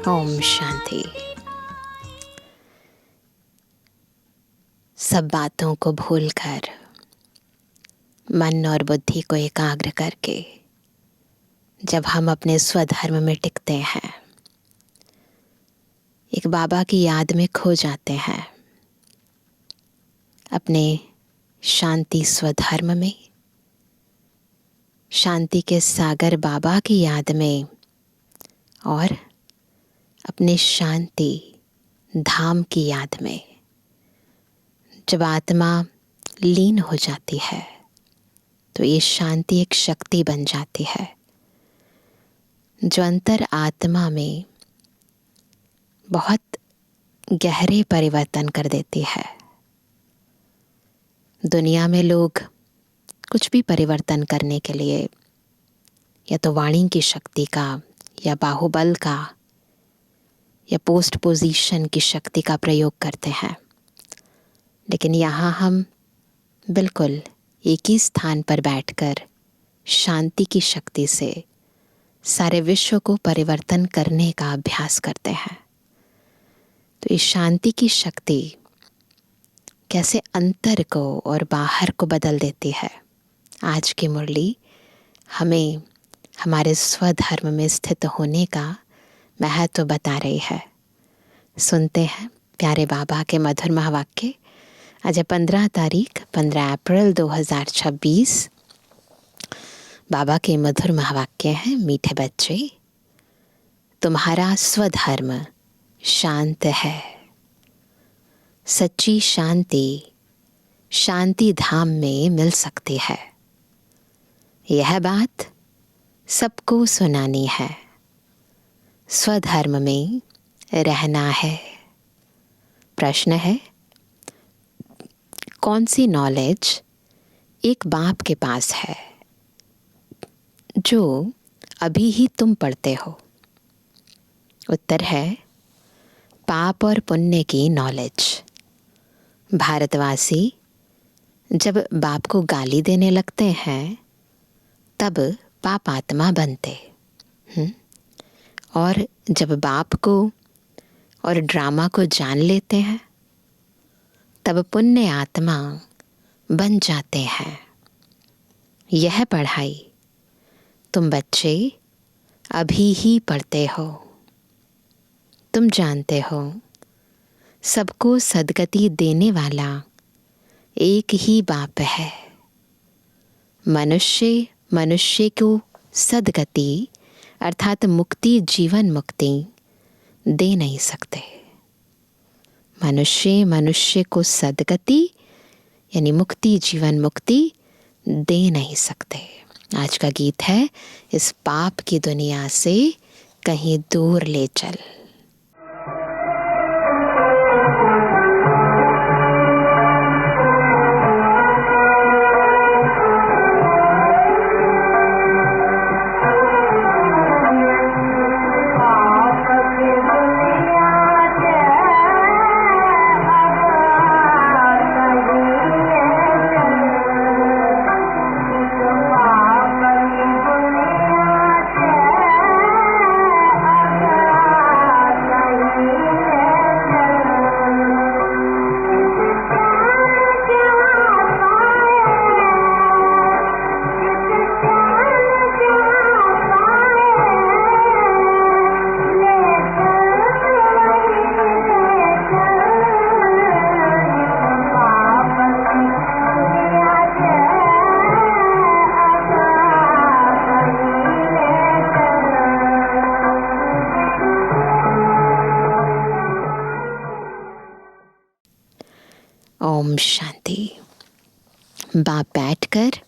ओम शांति। सब बातों को भूलकर मन और बुद्धि को एकाग्र करके जब हम अपने स्वधर्म में टिकते हैं, एक बाबा की याद में खो जाते हैं, अपने शांति स्वधर्म में, शांति के सागर बाबा की याद में और अपने शांति धाम की याद में, जब आत्मा लीन हो जाती है तो ये शांति एक शक्ति बन जाती है जो अंतर आत्मा में बहुत गहरे परिवर्तन कर देती है। दुनिया में लोग कुछ भी परिवर्तन करने के लिए या तो वाणी की शक्ति का या बाहुबल का या पोस्ट पोजीशन की शक्ति का प्रयोग करते हैं, लेकिन यहाँ हम बिल्कुल एक ही स्थान पर बैठकर शांति की शक्ति से सारे विश्व को परिवर्तन करने का अभ्यास करते हैं। तो इस शांति की शक्ति कैसे अंतर को और बाहर को बदल देती है, आज की मुरली हमें हमारे स्वधर्म में स्थित होने का महत्व बता रही है। सुनते हैं प्यारे बाबा के मधुर महावाक्य। आज 15 अप्रैल 2026। बाबा के मधुर महावाक्य हैं, मीठे बच्चे, तुम्हारा स्वधर्म शांत है। सच्ची शांति शांति धाम में मिल सकती है। यह बात सबको सुनानी है। स्वधर्म में रहना है। प्रश्न है, कौन सी नॉलेज एक बाप के पास है जो अभी ही तुम पढ़ते हो? उत्तर है, पाप और पुण्य की नॉलेज। भारतवासी जब बाप को गाली देने लगते हैं तब पाप आत्मा बनते, और जब बाप को और ड्रामा को जान लेते हैं तब पुण्य आत्मा बन जाते हैं। यह पढ़ाई तुम बच्चे अभी ही पढ़ते हो। तुम जानते हो सबको सद्गति देने वाला एक ही बाप है। मनुष्य को सद्गति अर्थात मुक्ति, जीवन मुक्ति दे नहीं सकते। मनुष्य को सद्गति यानी मुक्ति, जीवन मुक्ति दे नहीं सकते। आज का गीत है, इस पाप की दुनिया से कहीं दूर ले चल। ओम शांति। बाप बैठकर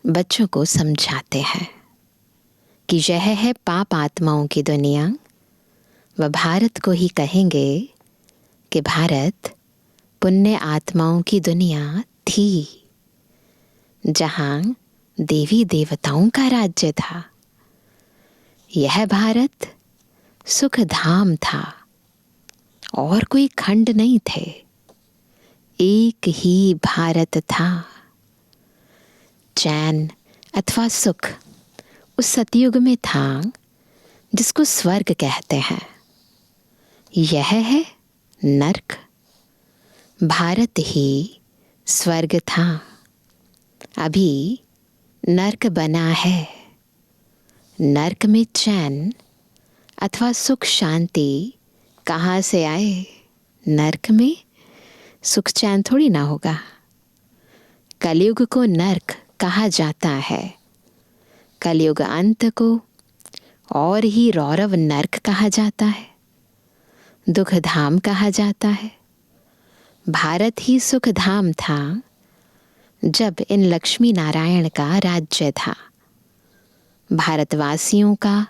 बच्चों को समझाते हैं कि यह है पाप आत्माओं की दुनिया। वह भारत को ही कहेंगे कि भारत पुण्य आत्माओं की दुनिया थी, जहाँ देवी देवताओं का राज्य था। यह भारत सुख धाम था और कोई खंड नहीं थे, एक ही भारत था। चैन अथवा सुख उस सतयुग में था जिसको स्वर्ग कहते हैं। यह है नर्क। भारत ही स्वर्ग था, अभी नर्क बना है। नर्क में चैन अथवा सुख शांति कहाँ से आए? नर्क में सुख चैन थोड़ी ना होगा। कलयुग को नर्क कहा जाता है। कलयुग अंत को और ही रौरव नर्क कहा जाता है, दुख धाम कहा जाता है। भारत ही सुख धाम था जब इन लक्ष्मी नारायण का राज्य था। भारतवासियों का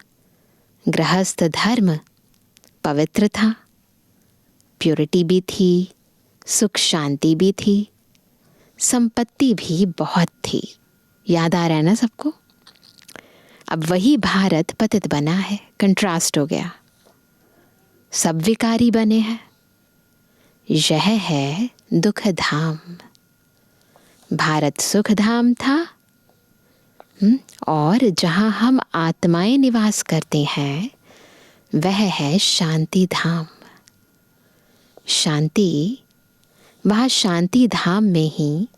गृहस्थ धर्म पवित्र था, प्योरिटी भी थी, सुख शांति भी थी, संपत्ति भी बहुत थी। याद आ रहा है ना सबको? अब वही भारत पतित बना है, कंट्रास्ट हो गया, सब विकारी बने हैं। यह है दुख धाम। भारत सुख धाम था और जहाँ हम आत्माएं निवास करते हैं वह है शांति धाम। शांति वहाँ शांति धाम में ही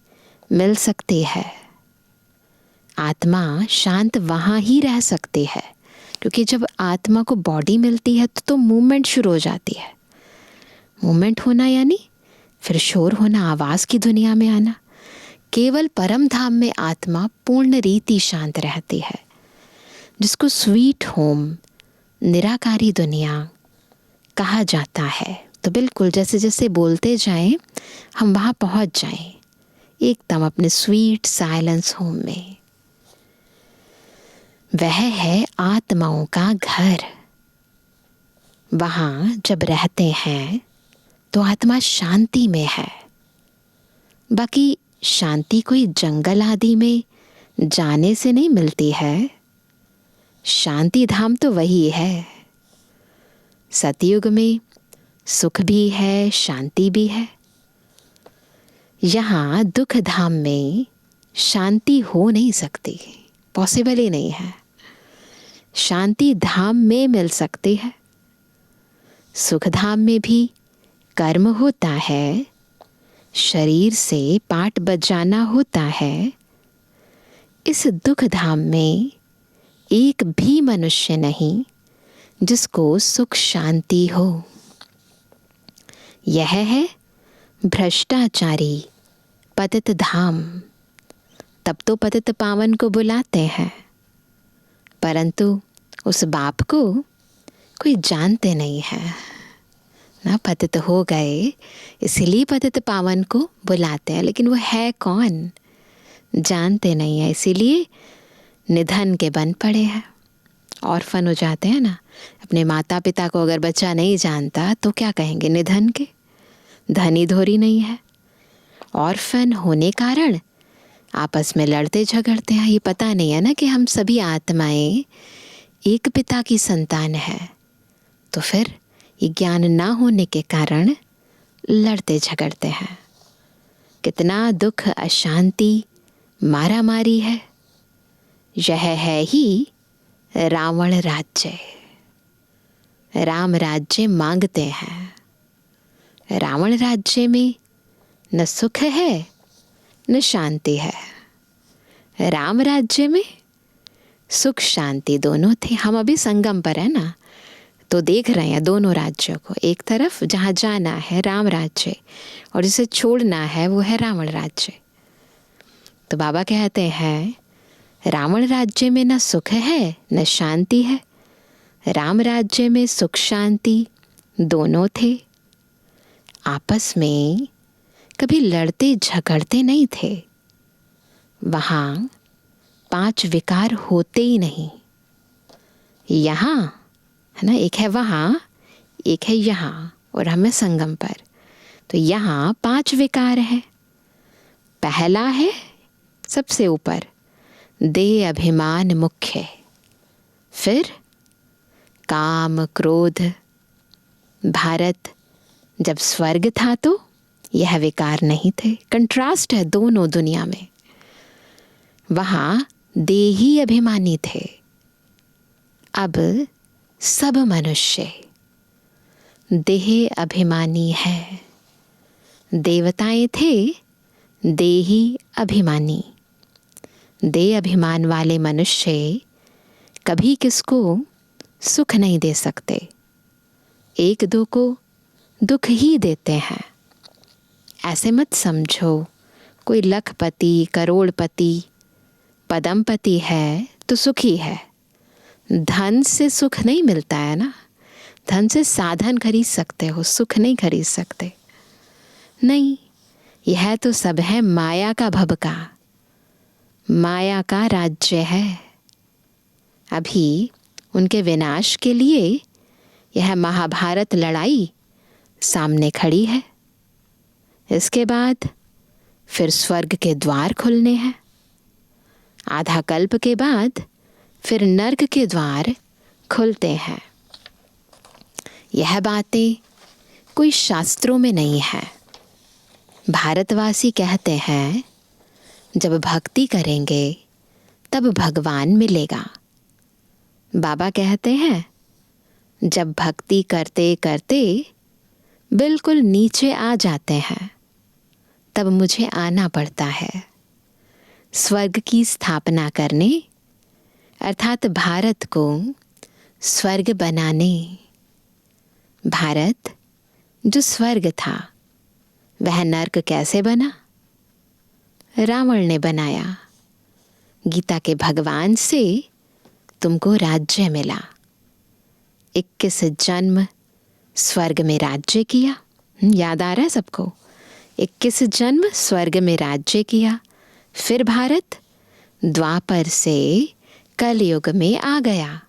मिल सकती है। आत्मा शांत वहाँ ही रह सकती है, क्योंकि जब आत्मा को बॉडी मिलती है तो मूवमेंट शुरू हो जाती है। मूवमेंट होना यानी फिर शोर होना, आवाज़ की दुनिया में आना। केवल परम धाम में आत्मा पूर्ण रीति शांत रहती है, जिसको स्वीट होम, निराकारी दुनिया कहा जाता है। तो बिल्कुल जैसे जैसे बोलते जाएं हम वहाँ पहुँच जाएं एकदम अपने स्वीट साइलेंस होम में। वह है आत्माओं का घर। वहाँ जब रहते हैं तो आत्मा शांति में है। बाकी शांति कोई जंगल आदि में जाने से नहीं मिलती है। शांति धाम तो वही है। सतयुग में सुख भी है, शांति भी है। यहाँ दुख धाम में शांति हो नहीं सकती, पॉसिबल ही नहीं है। शांति धाम में मिल सकती है। सुख धाम में भी कर्म होता है, शरीर से पाठ बजाना होता है। इस दुख धाम में एक भी मनुष्य नहीं जिसको सुख शांति हो। यह है भ्रष्टाचारी पतित धाम। तब तो पतित पावन को बुलाते हैं, परंतु उस बाप को कोई जानते नहीं है ना। पतित हो गए इसीलिए पतित पावन को बुलाते हैं, लेकिन वो है कौन जानते नहीं है। इसीलिए निधन के बन पड़े हैं, ऑर्फन हो जाते हैं ना। अपने माता पिता को अगर बच्चा नहीं जानता तो क्या कहेंगे? निधन के, धनी धोरी नहीं है। ऑर्फन होने कारण आपस में लड़ते झगड़ते हैं। ये पता नहीं है ना कि हम सभी आत्माएं एक पिता की संतान है। तो फिर ये ज्ञान ना होने के कारण लड़ते झगड़ते हैं। कितना दुख, अशांति, मारामारी है। यह है ही रावण राज्य। राम राज्य मांगते हैं। रावण राज्य में न सुख है न शांति है। राम राज्य में सुख शांति दोनों थे। हम अभी संगम पर है ना, तो देख रहे हैं दोनों राज्यों को। एक तरफ जहाँ जाना है राम राज्य और जिसे छोड़ना है वो है रावण राज्य। तो बाबा कहते हैं रावण राज्य में न सुख है न शांति है। राम राज्य में सुख शांति दोनों थे। आपस में कभी लड़ते झगड़ते नहीं थे। वहाँ 5 विकार होते ही नहीं। यहाँ है ना, एक है वहाँ, एक है यहाँ, और हमें संगम पर। तो यहाँ 5 विकार है। पहला है सबसे ऊपर देह अभिमान मुख्य, फिर काम क्रोध। भारत जब स्वर्ग था तो यह विकार नहीं थे। कंट्रास्ट है दोनों दुनिया में। वहाँ देही अभिमानी थे, अब सब मनुष्य देह अभिमानी है। देवताएं थे देही अभिमानी। देह अभिमान वाले मनुष्य कभी किसको सुख नहीं दे सकते, एक दो को दुख ही देते हैं। ऐसे मत समझो कोई लखपति करोड़पति पदमपति है तो सुखी है। धन से सुख नहीं मिलता है ना। धन से साधन खरीद सकते हो, सुख नहीं खरीद सकते। नहीं, यह तो सब है माया का भभका, माया का राज्य है। अभी उनके विनाश के लिए यह महाभारत लड़ाई सामने खड़ी है। इसके बाद फिर स्वर्ग के द्वार खुलने हैं। आधा कल्प के बाद फिर नर्क के द्वार खुलते हैं। यह बातें कोई शास्त्रों में नहीं है। भारतवासी कहते हैं जब भक्ति करेंगे तब भगवान मिलेगा। बाबा कहते हैं जब भक्ति करते करते बिल्कुल नीचे आ जाते हैं तब मुझे आना पड़ता है स्वर्ग की स्थापना करने, अर्थात भारत को स्वर्ग बनाने। भारत जो स्वर्ग था वह नर्क कैसे बना? रावण ने बनाया। गीता के भगवान से तुमको राज्य मिला। 21 जन्म स्वर्ग में राज्य किया। याद आ रहा है सबको? 21 जन्म स्वर्ग में राज्य किया। फिर भारत द्वापर से कलयुग में आ गया,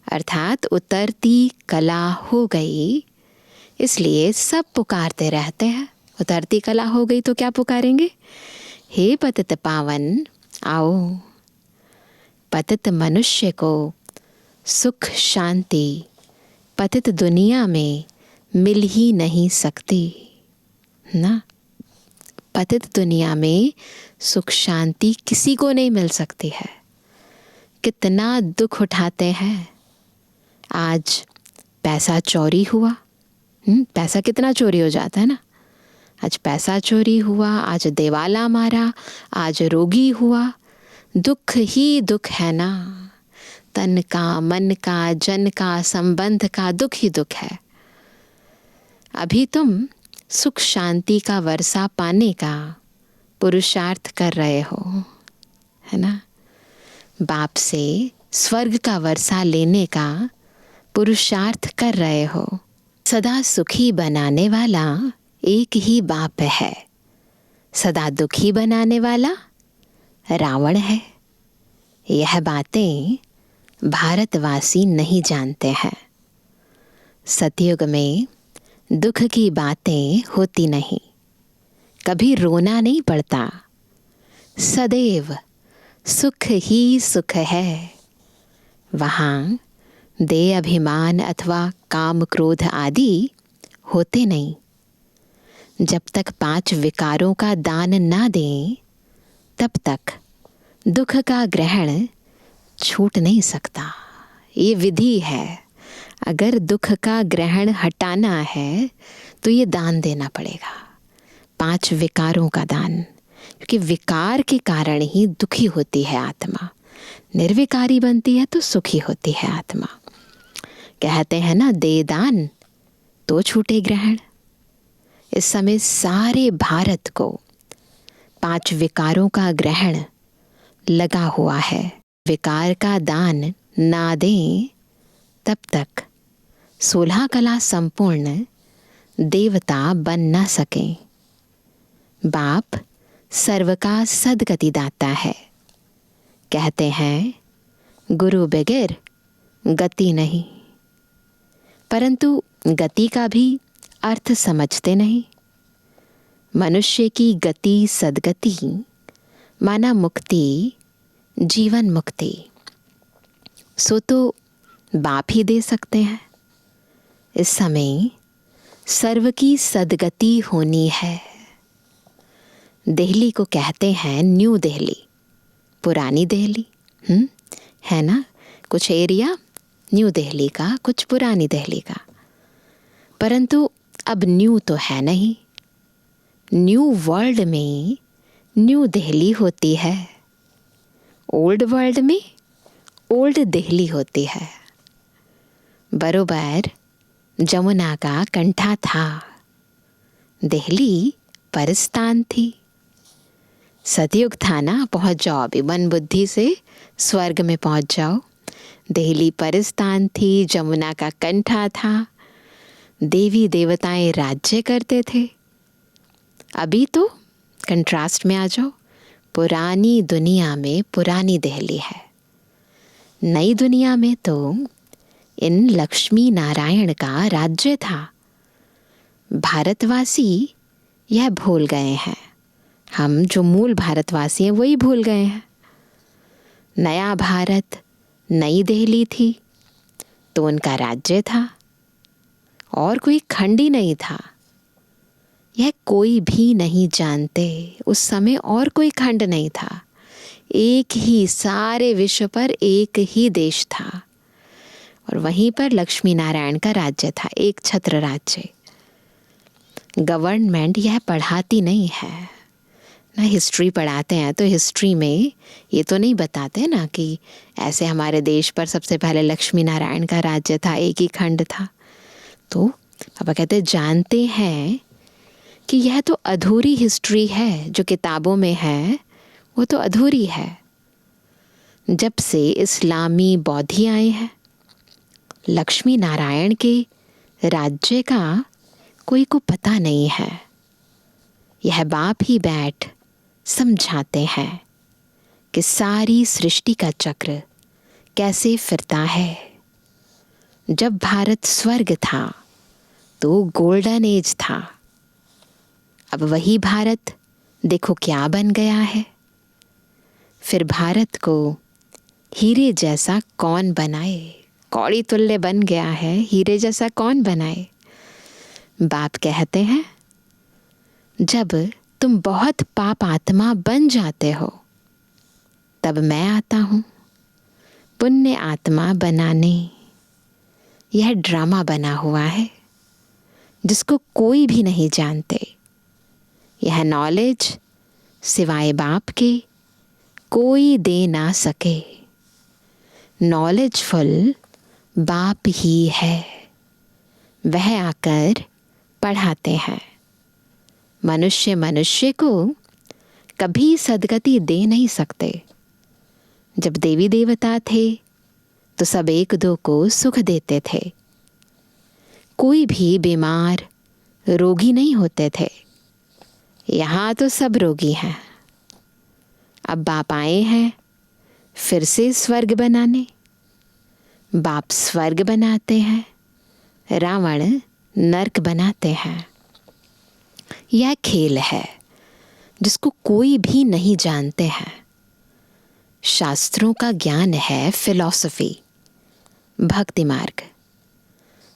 अर्थात उतरती कला हो गई। इसलिए सब पुकारते रहते हैं। उतरती कला हो गई तो क्या पुकारेंगे? हे पतित पावन आओ। पतित मनुष्य को सुख शांति पतित दुनिया में मिल ही नहीं सकती ना। पतित दुनिया में सुख शांति किसी को नहीं मिल सकती है। कितना दुख उठाते हैं। आज पैसा चोरी हुआ। पैसा कितना चोरी हो जाता है ना। आज पैसा चोरी हुआ, आज देवाला मारा, आज रोगी हुआ। दुख ही दुख है ना। तन का, मन का, जन का, संबंध का दुख ही दुख है। अभी तुम सुख शांति का वर्षा पाने का पुरुषार्थ कर रहे हो, है ना। बाप से स्वर्ग का वर्षा लेने का पुरुषार्थ कर रहे हो। सदा सुखी बनाने वाला एक ही बाप है, सदा दुखी बनाने वाला रावण है। यह बातें भारतवासी नहीं जानते हैं। सतयुग में दुख की बातें होती नहीं, कभी रोना नहीं पड़ता। सदैव सुख ही सुख है। वहाँ देह अभिमान अथवा काम क्रोध आदि होते नहीं। जब तक 5 विकारों का दान ना दें तब तक दुख का ग्रहण छूट नहीं सकता। ये विधि है। अगर दुख का ग्रहण हटाना है तो ये दान देना पड़ेगा, 5 विकारों का दान। क्योंकि विकार के कारण ही दुखी होती है आत्मा। निर्विकारी बनती है तो सुखी होती है आत्मा। कहते हैं ना, दे दान तो छूटे ग्रहण। इस समय सारे भारत को 5 विकारों का ग्रहण लगा हुआ है। विकार का दान ना दें तब तक 16 कला संपूर्ण देवता बन ना सकें। बाप सर्व का सदगति दाता है। कहते हैं गुरु बगैर गति नहीं, परंतु गति का भी अर्थ समझते नहीं। मनुष्य की गति सदगति माना मुक्ति, जीवन मुक्ति, सो तो बाप ही दे सकते हैं। इस समय सर्व की सदगति होनी है। दिल्ली को कहते हैं न्यू दिल्ली, पुरानी दिल्ली, है ना। कुछ एरिया न्यू दिल्ली का, कुछ पुरानी दिल्ली का, परंतु अब न्यू तो है नहीं। न्यू वर्ल्ड में न्यू दिल्ली होती है, ओल्ड वर्ल्ड में ओल्ड दिल्ली होती है। बरोबर जमुना का कंठा था, दिल्ली परस्तान थी। सतयुग था ना, पहुंच जाओ अभी मन बुद्धि से स्वर्ग में पहुंच जाओ। दिल्ली परस्तान थी, जमुना का कंठा था, देवी देवताएं राज्य करते थे। अभी तो कंट्रास्ट में आ जाओ, पुरानी दुनिया में पुरानी दिल्ली है, नई दुनिया में तो इन लक्ष्मी नारायण का राज्य था। भारतवासी यह भूल गए हैं, हम जो मूल भारतवासी हैं वही भूल गए हैं। नया भारत, नई दिल्ली थी तो उनका राज्य था, और कोई खंड ही नहीं था। यह कोई भी नहीं जानते, उस समय और कोई खंड नहीं था, एक ही, सारे विश्व पर एक ही देश था, और वहीं पर लक्ष्मी नारायण का राज्य था, एक छत्र राज्य। गवर्नमेंट यह पढ़ाती नहीं है ना। हिस्ट्री पढ़ाते हैं तो हिस्ट्री में ये तो नहीं बताते ना कि ऐसे हमारे देश पर सबसे पहले लक्ष्मी नारायण का राज्य था, एक ही खंड था। तो पापा कहते जानते हैं कि यह तो अधूरी हिस्ट्री है, जो किताबों में है वो तो अधूरी है। जब से इस्लामी बौद्धि आए हैं, लक्ष्मी नारायण के राज्य का कोई को पता नहीं है। यह बाप ही बैठ समझाते हैं कि सारी सृष्टि का चक्र कैसे फिरता है। जब भारत स्वर्ग था तो गोल्डन एज था, अब वही भारत देखो क्या बन गया है। फिर भारत को हीरे जैसा कौन बनाए, कौड़ी तुल्य बन गया है, हीरे जैसा कौन बनाए। बाप कहते हैं जब तुम बहुत पाप आत्मा बन जाते हो तब मैं आता हूँ पुण्य आत्मा बनाने। यह ड्रामा बना हुआ है जिसको कोई भी नहीं जानते। यह नॉलेज सिवाय बाप के कोई दे ना सके। नॉलेजफुल बाप ही है, वह आकर पढ़ाते हैं। मनुष्य मनुष्य को कभी सदगति दे नहीं सकते। जब देवी देवता थे तो सब एक दो को सुख देते थे, कोई भी बीमार रोगी नहीं होते थे। यहाँ तो सब रोगी हैं। अब बाप आए हैं फिर से स्वर्ग बनाने। बाप स्वर्ग बनाते हैं, रावण नरक बनाते हैं। यह खेल है जिसको कोई भी नहीं जानते हैं। शास्त्रों का ज्ञान है फिलॉसफी, भक्ति मार्ग।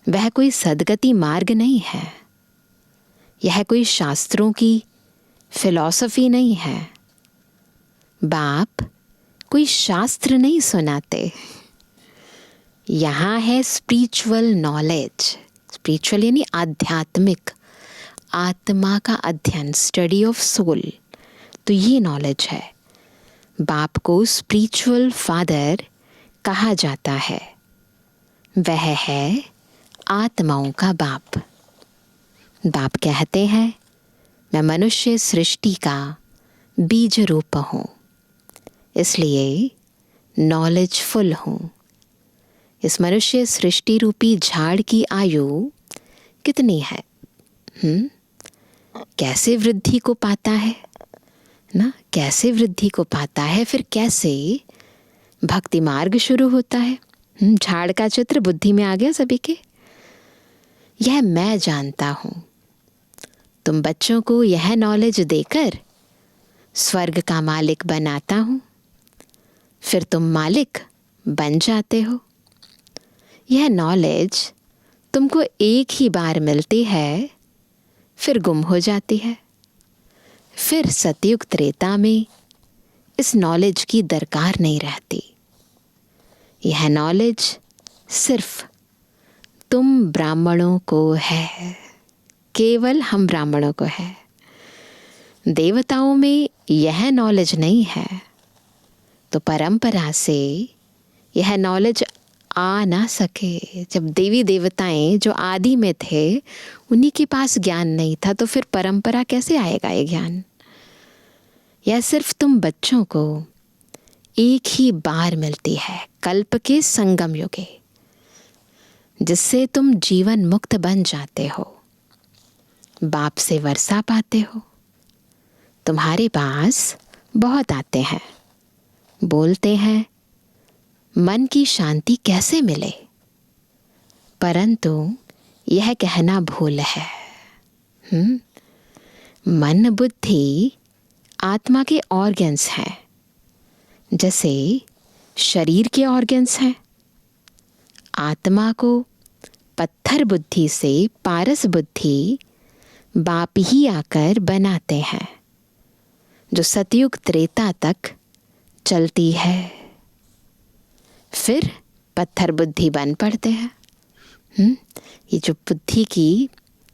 वह कोई सदगति मार्ग नहीं है। यह कोई शास्त्रों की फिलॉसफी नहीं है। बाप कोई शास्त्र नहीं सुनाते। यहाँ है स्पिरिचुअल नॉलेज। स्पिरिचुअल यानी आध्यात्मिक, आत्मा का अध्ययन, स्टडी ऑफ सोल। तो ये नॉलेज है। बाप को स्पिरिचुअल फादर कहा जाता है। वह है आत्माओं का बाप। बाप कहते हैं मैं मनुष्य सृष्टि का बीज रूप हूँ, इसलिए नॉलेजफुल हूँ। इस मनुष्य सृष्टि रूपी झाड़ की आयु कितनी है? कैसे वृद्धि को पाता है ना, कैसे वृद्धि को पाता है, फिर कैसे भक्ति मार्ग शुरू होता है। झाड़ का चित्र बुद्धि में आ गया सभी के। यह मैं जानता हूं। तुम बच्चों को यह नॉलेज देकर स्वर्ग का मालिक बनाता हूं, फिर तुम मालिक बन जाते हो। यह नॉलेज तुमको एक ही बार मिलती है, फिर गुम हो जाती है। फिर सतयुग त्रेता में इस नॉलेज की दरकार नहीं रहती। यह नॉलेज सिर्फ तुम ब्राह्मणों को है, केवल हम ब्राह्मणों को है। देवताओं में यह नॉलेज नहीं है, तो परंपरा से यह नॉलेज आ ना सके। जब देवी देवताएं जो आदि में थे उन्हीं के पास ज्ञान नहीं था, तो फिर परंपरा कैसे आएगा ये ज्ञान। यह सिर्फ तुम बच्चों को एक ही बार मिलती है, कल्प के संगम युगे, जिससे तुम जीवन मुक्त बन जाते हो, बाप से वर्षा पाते हो। तुम्हारे पास बहुत आते हैं, बोलते हैं मन की शांति कैसे मिले, परंतु यह कहना भूल है। मन बुद्धि आत्मा के ऑर्गन्स हैं, जैसे शरीर के ऑर्गन्स हैं। आत्मा को पत्थर बुद्धि से पारस बुद्धि बाप ही आकर बनाते हैं, जो सतयुग त्रेता तक चलती है। फिर पत्थर बुद्धि बन पड़ते हैं। ये जो बुद्धि की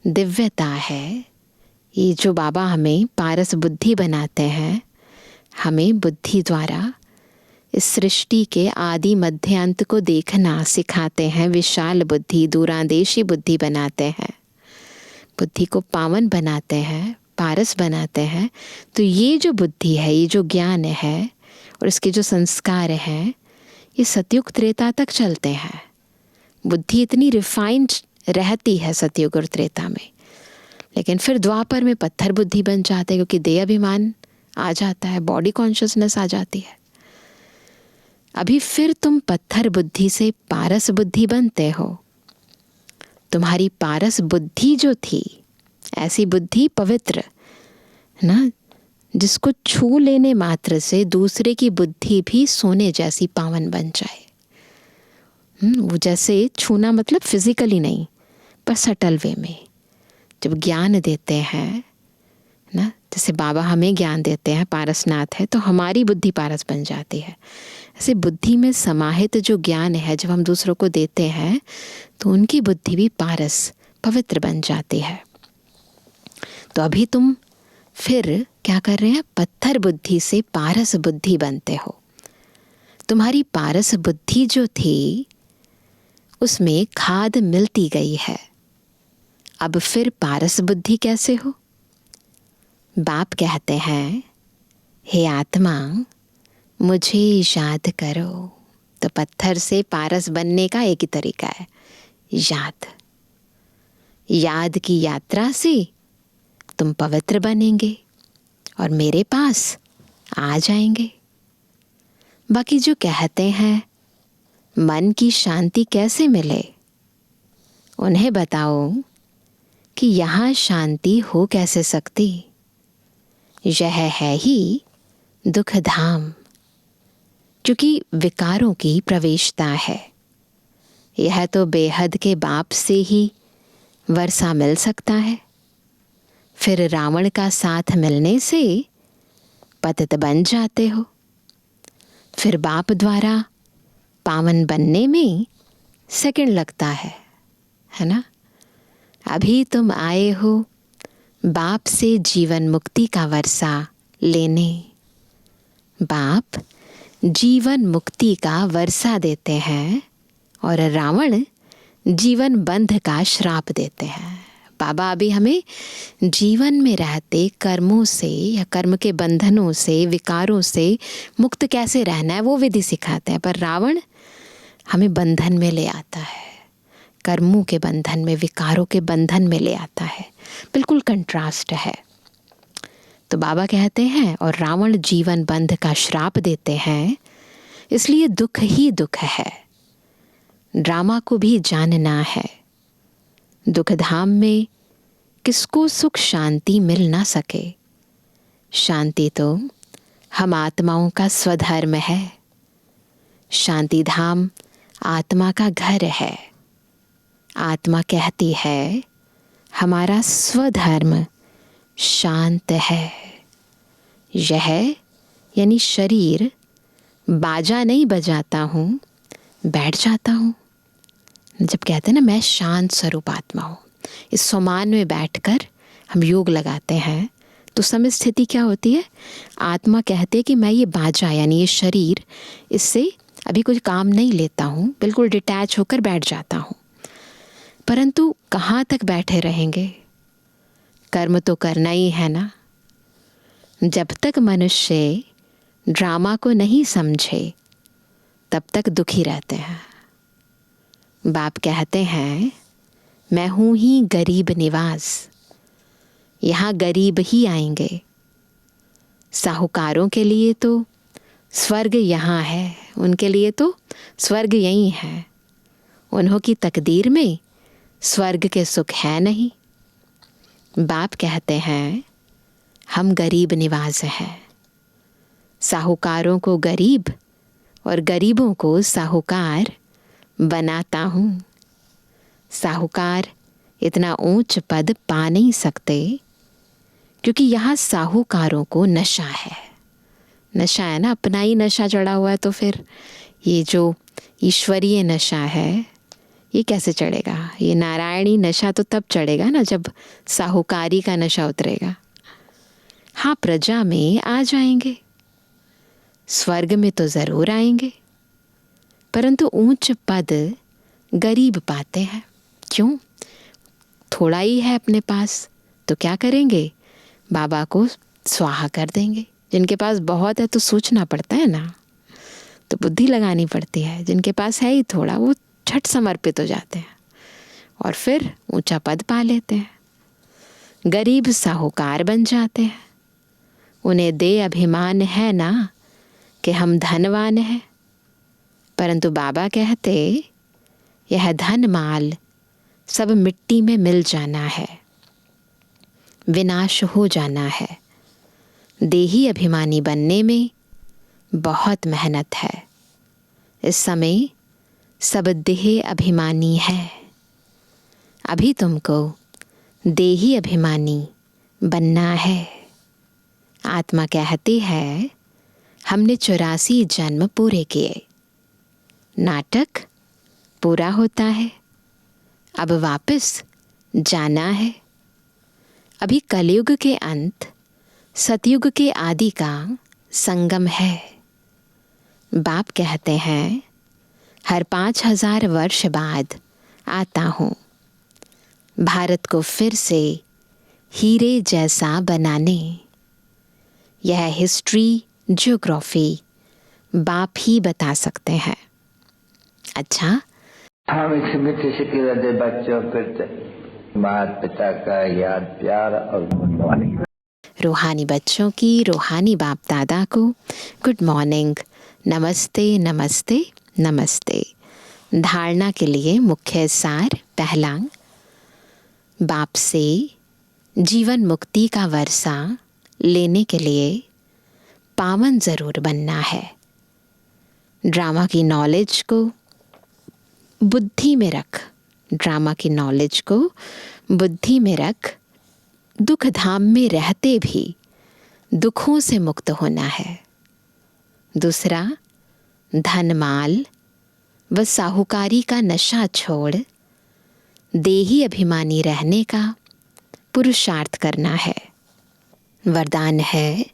दिव्यता है, ये जो बाबा हमें पारस बुद्धि बनाते हैं, हमें बुद्धि द्वारा इस सृष्टि के आदि मध्य अंत को देखना सिखाते हैं। विशाल बुद्धि, दूरांदेशी बुद्धि बनाते हैं, बुद्धि को पावन बनाते हैं, पारस बनाते हैं। तो ये जो बुद्धि है, ये जो ज्ञान है और इसके जो संस्कार हैं, ये सतयुग त्रेता तक चलते हैं। बुद्धि इतनी रिफाइंड रहती है सतयुग और त्रेता में, लेकिन फिर द्वापर में पत्थर बुद्धि बन जाते हैं, क्योंकि देह अभिमान आ जाता है, बॉडी कॉन्शियसनेस आ जाती है। अभी फिर तुम पत्थर बुद्धि से पारस बुद्धि बनते हो। तुम्हारी पारस बुद्धि जो थी, ऐसी बुद्धि पवित्र ना, जिसको छू लेने मात्र से दूसरे की बुद्धि भी सोने जैसी पावन बन जाए। वो जैसे छूना मतलब फिजिकली नहीं, पर सटल वे में। जब ज्ञान देते हैं ना, जैसे बाबा हमें ज्ञान देते हैं, पारसनाथ है, तो हमारी बुद्धि पारस बन जाती है। ऐसे बुद्धि में समाहित जो ज्ञान है, जब हम दूसरों को देते हैं तो उनकी बुद्धि भी पारस पवित्र बन जाती है। तो अभी तुम फिर क्या कर रहे हैं, पत्थर बुद्धि से पारस बुद्धि बनते हो। तुम्हारी पारस बुद्धि जो थी उसमें खाद मिलती गई है। अब फिर पारस बुद्धि कैसे हो। बाप कहते हैं, हे आत्मा मुझे याद करो। तो पत्थर से पारस बनने का एक ही तरीका है, याद। याद की यात्रा से तुम पवित्र बनेंगे और मेरे पास आ जाएंगे। बाकी जो कहते हैं मन की शांति कैसे मिले, उन्हें बताओ कि यहाँ शांति हो कैसे सकती। यह है ही दुख धाम, क्योंकि विकारों की प्रवेशता है। यह तो बेहद के बाप से ही वर्षा मिल सकता है। फिर रावण का साथ मिलने से पतित बन जाते हो। फिर बाप द्वारा पावन बनने में सेकंड लगता है ना। अभी तुम आए हो बाप से जीवन मुक्ति का वर्षा लेने। बाप जीवन मुक्ति का वर्षा देते हैं और रावण जीवन बंध का श्राप देते हैं। बाबा अभी हमें जीवन में रहते कर्मों से या कर्म के बंधनों से, विकारों से मुक्त कैसे रहना है वो विधि सिखाते हैं, पर रावण हमें बंधन में ले आता है, कर्मों के बंधन में, विकारों के बंधन में ले आता है। बिल्कुल कंट्रास्ट है। तो बाबा कहते हैं और रावण जीवन बंध का श्राप देते हैं, इसलिए दुख ही दुख है। ड्रामा को भी जानना है। दुख धाम में किसको सुख शांति मिल ना सके। शांति तो हम आत्माओं का स्वधर्म है। शांति धाम आत्मा का घर है। आत्मा कहती है हमारा स्वधर्म शांत है। यह यानी शरीर बाजा नहीं बजाता हूँ, बैठ जाता हूँ। जब कहते हैं ना मैं शांत स्वरूप आत्मा हूँ, इस सोमान में बैठकर हम योग लगाते हैं तो समय स्थिति क्या होती है? आत्मा कहते है कि मैं ये बाजा यानी ये शरीर, इससे अभी कुछ काम नहीं लेता हूँ, बिल्कुल डिटैच होकर बैठ जाता हूँ। परंतु कहाँ तक बैठे रहेंगे? कर्म तो करना ही है ना। जब तक मनुष्य ड्रामा को नहीं समझे तब तक दुखी रहते हैं। बाप कहते हैं मैं हूँ ही गरीब निवास, यहाँ गरीब ही आएंगे। साहूकारों के लिए तो स्वर्ग यहाँ है, उनके लिए तो स्वर्ग यही है। उन्हों की तकदीर में स्वर्ग के सुख है नहीं। बाप कहते हैं हम गरीब निवास हैं। साहूकारों को गरीब और गरीबों को साहूकार बनाता हूँ। साहूकार इतना ऊंच पद पा नहीं सकते क्योंकि यहाँ साहूकारों को नशा है। नशा है ना, अपना ही नशा चढ़ा हुआ है, तो फिर ये जो ईश्वरीय नशा है ये कैसे चढ़ेगा? ये नारायणी नशा तो तब चढ़ेगा ना जब साहूकारी का नशा उतरेगा। हाँ, प्रजा में आ जाएंगे, स्वर्ग में तो ज़रूर आएंगे, परंतु ऊंच पद गरीब पाते हैं। क्यों? थोड़ा ही है अपने पास, तो क्या करेंगे? बाबा को स्वाहा कर देंगे। जिनके पास बहुत है तो सोचना पड़ता है ना, तो बुद्धि लगानी पड़ती है। जिनके पास है ही थोड़ा, वो झट समर्पित हो जाते हैं और फिर ऊंचा पद पा लेते हैं। गरीब साहूकार बन जाते हैं। उन्हें दे अभिमान है ना कि हम धनवान हैं, परंतु बाबा कहते यह धन माल सब मिट्टी में मिल जाना है, विनाश हो जाना है। देही अभिमानी बनने में बहुत मेहनत है। इस समय सब देह अभिमानी है। अभी तुमको देही अभिमानी बनना है। आत्मा कहती है हमने 84 जन्म पूरे किए, नाटक पूरा होता है, अब वापस जाना है। अभी कलयुग के अंत सतयुग के आदि का संगम है। बाप कहते हैं हर 5000 वर्ष बाद आता हूँ, भारत को फिर से हीरे जैसा बनाने। यह हिस्ट्री ज्योग्राफी बाप ही बता सकते हैं। अच्छा, हम इस मीठे से किरते बच्चों पर माता पिता का याद प्यार और गुड मॉर्निंग। रूहानी बच्चों की रूहानी बाप दादा को गुड मॉर्निंग, नमस्ते नमस्ते नमस्ते। धारणा के लिए मुख्य सार। पहला, बाप से जीवन मुक्ति का वर्षा लेने के लिए पावन ज़रूर बनना है। ड्रामा की नॉलेज को बुद्धि में रख, ड्रामा की नॉलेज को बुद्धि में रख, दुख धाम में रहते भी दुखों से मुक्त होना है। दूसरा, धन माल व साहूकारी का नशा छोड़ देही अभिमानी रहने का पुरुषार्थ करना है। वरदान है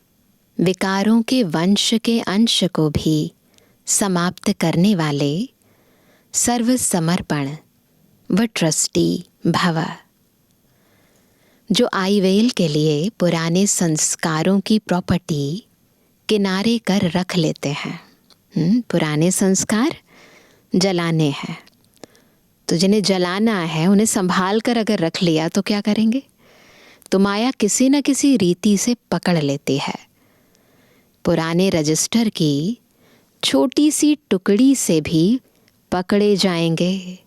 विकारों के वंश के अंश को भी समाप्त करने वाले सर्व समर्पण व ट्रस्टी भव। जो आईवेल के लिए पुराने संस्कारों की प्रॉपर्टी किनारे कर रख लेते हैं, पुराने संस्कार जलाने हैं, तो जिन्हें जलाना है उन्हें संभाल कर अगर रख लिया तो क्या करेंगे? तो माया किसी न किसी रीति से पकड़ लेती है। पुराने रजिस्टर की छोटी सी टुकड़ी से भी पकड़े जाएंगे।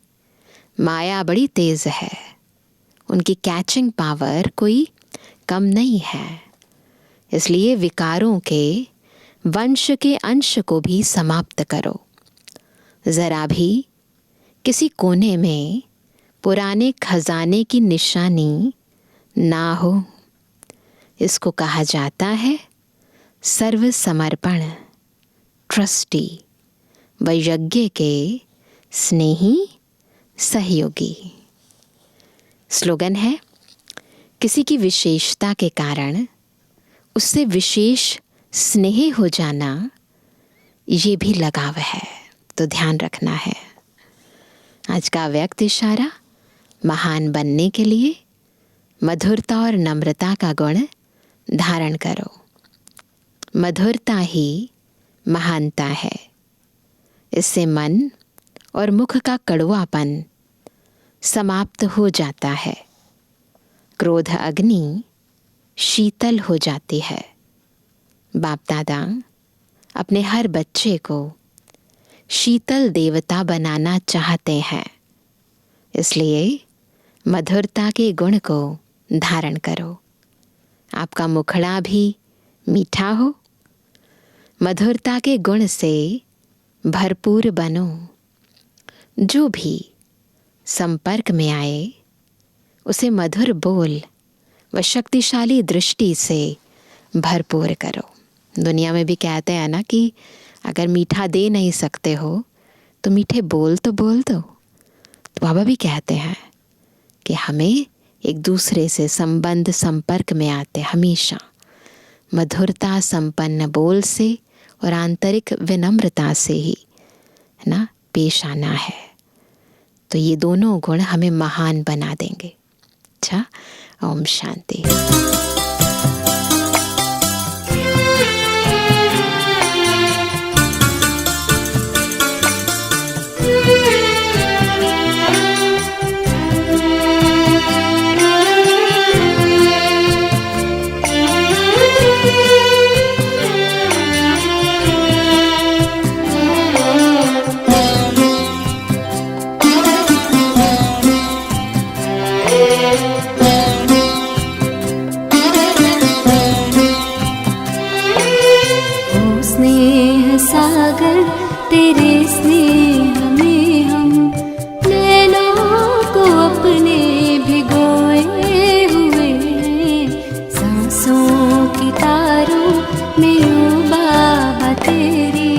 माया बड़ी तेज है, उनकी कैचिंग पावर कोई कम नहीं है। इसलिए विकारों के वंश के अंश को भी समाप्त करो। जरा भी किसी कोने में पुराने खजाने की निशानी ना हो। इसको कहा जाता है सर्व समर्पण, ट्रस्टी व यज्ञ के स्नेही सहयोगी। स्लोगन है, किसी की विशेषता के कारण उससे विशेष स्नेह हो जाना, ये भी लगाव है, तो ध्यान रखना है। आज का व्यक्त इशारा, महान बनने के लिए मधुरता और नम्रता का गुण धारण करो। मधुरता ही महानता है। इससे मन और मुख का कड़वापन समाप्त हो जाता है। क्रोध अग्नि शीतल हो जाती है। बाप दादा अपने हर बच्चे को शीतल देवता बनाना चाहते हैं। इसलिए मधुरता के गुण को धारण करो। आपका मुखड़ा भी मीठा हो। मधुरता के गुण से भरपूर बनो। जो भी संपर्क में आए उसे मधुर बोल व शक्तिशाली दृष्टि से भरपूर करो। दुनिया में भी कहते हैं ना कि अगर मीठा दे नहीं सकते हो तो मीठे बोल तो बोल दो। तो बाबा भी कहते हैं कि हमें एक दूसरे से संबंध संपर्क में आते हमेशा मधुरता संपन्न बोल से और आंतरिक विनम्रता से ही, है ना, पेश आना है। तो ये दोनों गुण हमें महान बना देंगे। अच्छा, ओम शांति। तेरे स्नेह में हम नैनों को अपने भिगोए हुए, सांसों की तारों में ओ बाबा तेरी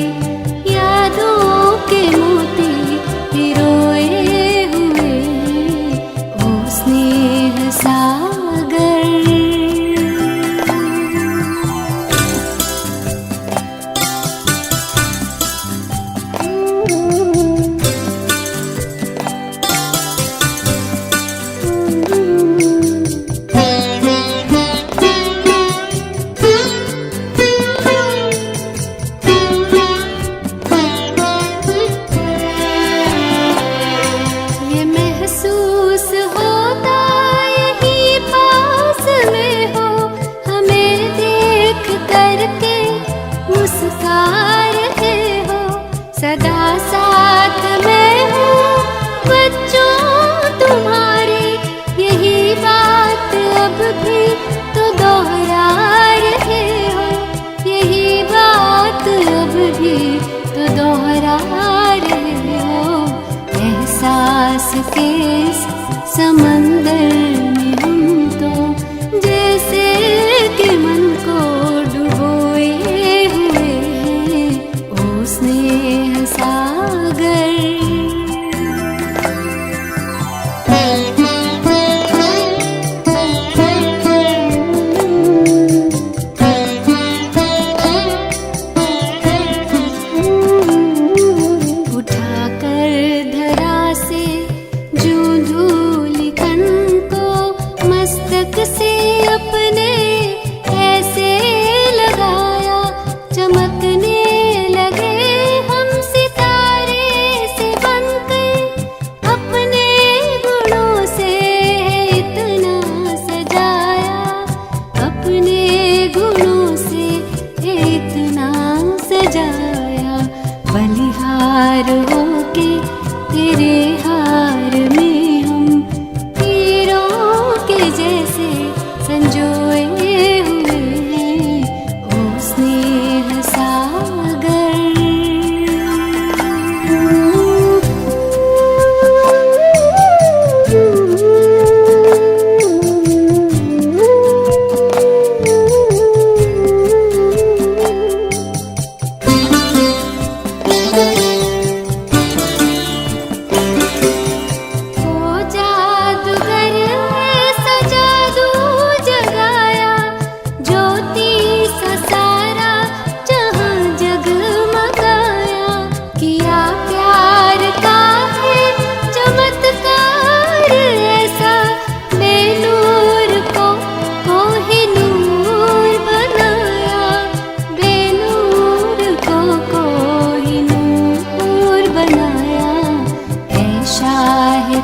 यादों के मोती पिरोए हुए। ओ स्नेह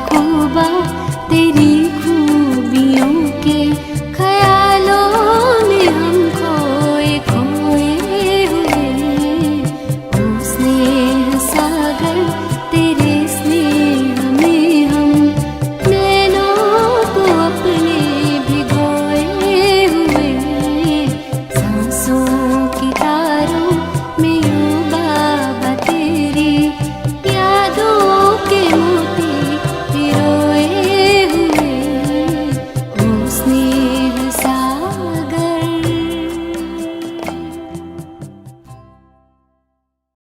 खूबा तेरी